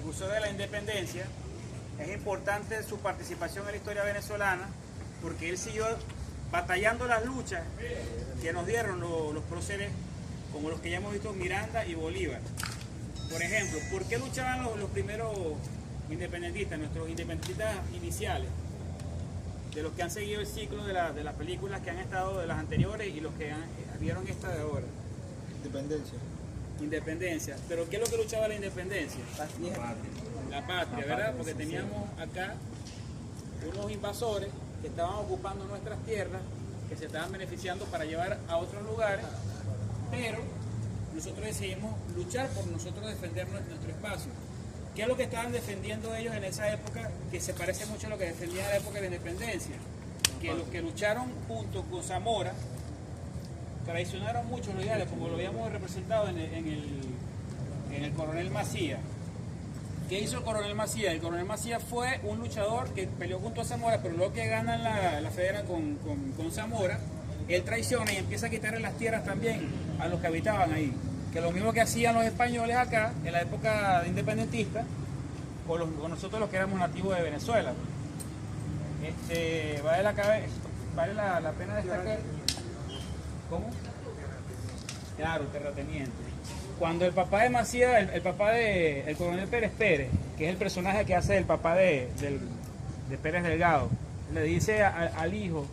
precursor de la independencia. Es importante su participación en la historia venezolana porque él siguió batallando las luchas que nos dieron los próceres como los que ya hemos visto, Miranda y Bolívar. Por ejemplo, ¿por qué luchaban los primeros independentistas, nuestros independentistas iniciales? De los que han seguido el ciclo de las películas que han estado de las anteriores y los que vieron esta de ahora. Independencia. Pero ¿qué es lo que luchaba la independencia? La patria, ¿verdad? Porque teníamos acá unos invasores que estaban ocupando nuestras tierras, que se estaban beneficiando para llevar a otros lugares, pero nosotros decidimos luchar por nosotros defender nuestro espacio. ¿Qué es lo que estaban defendiendo ellos en esa época? Que se parece mucho a lo que defendían en la época de la independencia. Que los que lucharon junto con Zamora traicionaron mucho los ideales, como lo habíamos representado en el coronel Macías. ¿Qué hizo el coronel Macías? El coronel Macías fue un luchador que peleó junto a Zamora, pero luego que ganan la federa con Zamora, él traiciona y empieza a quitarle las tierras también a los que habitaban ahí. Que lo mismo que hacían los españoles acá, en la época independentista, con nosotros los que éramos nativos de Venezuela. Vale la pena destacar. ¿Cómo? Claro, terrateniente. Cuando el papá de Macías, el papá del coronel Pérez Pérez, que es el personaje que hace el papá de Pérez Delgado, le dice al hijo: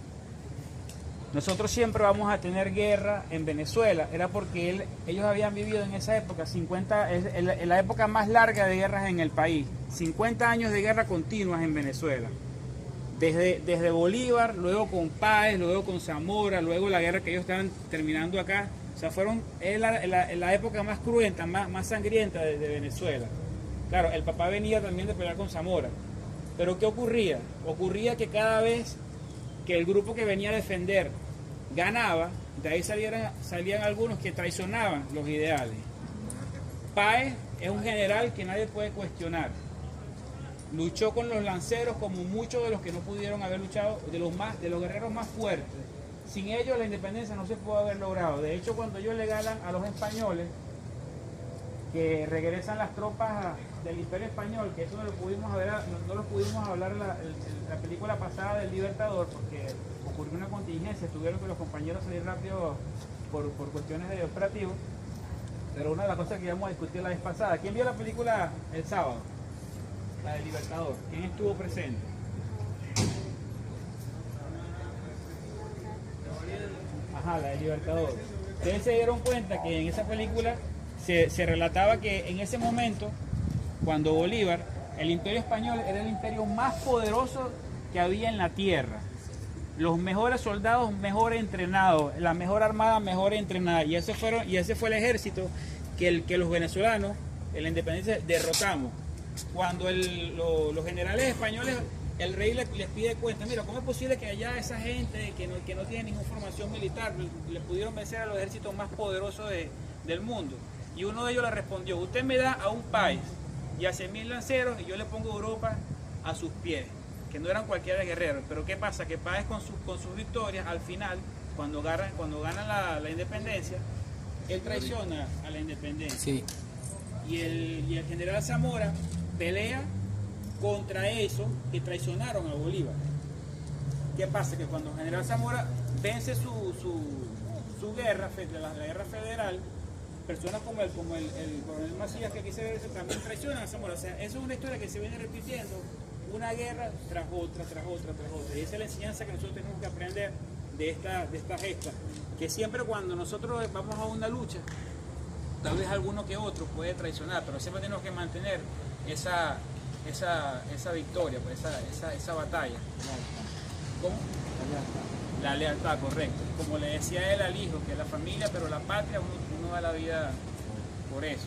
nosotros siempre vamos a tener guerra en Venezuela. Era porque ellos habían vivido en esa época, en la época más larga de guerras en el país, 50 años de guerra continuas en Venezuela. Desde Bolívar, luego con Páez, luego con Zamora, luego la guerra que ellos estaban terminando acá. O sea, es la época más cruenta, más sangrienta de Venezuela. Claro, el papá venía también de pelear con Zamora. Pero ¿qué ocurría? Ocurría que cada vez que el grupo que venía a defender ganaba, de ahí salían algunos que traicionaban los ideales. Páez es un general que nadie puede cuestionar. Luchó con los lanceros como muchos de los que no pudieron haber luchado, de los guerreros más fuertes. Sin ellos la independencia no se pudo haber logrado. De hecho, cuando ellos le ganan a los españoles, que regresan las tropas del Imperio Español, que eso no lo pudimos hablar en la película pasada del Libertador, porque ocurrió una contingencia, tuvieron que los compañeros salir rápido por cuestiones de operativo. Pero una de las cosas que íbamos a discutir la vez pasada, ¿quién vio la película el sábado? La del Libertador. ¿Quién estuvo presente? Ajá, la del Libertador. Ustedes se dieron cuenta que en esa película se relataba que en ese momento, cuando Bolívar, el Imperio Español era el imperio más poderoso que había en la tierra. Los mejores soldados mejor entrenados, la mejor armada mejor entrenada. Y ese fue el ejército que los venezolanos, en la independencia, derrotamos. Cuando los generales españoles, el rey les pide cuenta: mira, ¿cómo es posible que allá esa gente que no tiene ninguna formación militar le pudieron vencer a los ejércitos más poderosos del mundo? Y uno de ellos le respondió: usted me da a un país y a 100.000 lanceros y yo le pongo Europa a sus pies, que no eran cualquiera guerreros. Pero ¿qué pasa? Que Páez con sus victorias, al final, cuando ganan la independencia, él traiciona a la independencia. Sí. Y el general Zamora pelea contra eso que traicionaron a Bolívar. ¿Qué pasa? Que cuando el general Zamora vence su guerra, la guerra federal, personas como el coronel Macías, que aquí se ve, también traicionan a Zamora. O sea, eso es una historia que se viene repitiendo, una guerra tras otra, tras otra, tras otra. Y esa es la enseñanza que nosotros tenemos que aprender de esta gesta. Que siempre cuando nosotros vamos a una lucha, tal vez alguno que otro puede traicionar, pero siempre tenemos que mantener esa victoria, pues, esa batalla. ¿Cómo? La lealtad, correcto. Como le decía él al hijo, que la familia, pero la patria, uno da la vida por eso.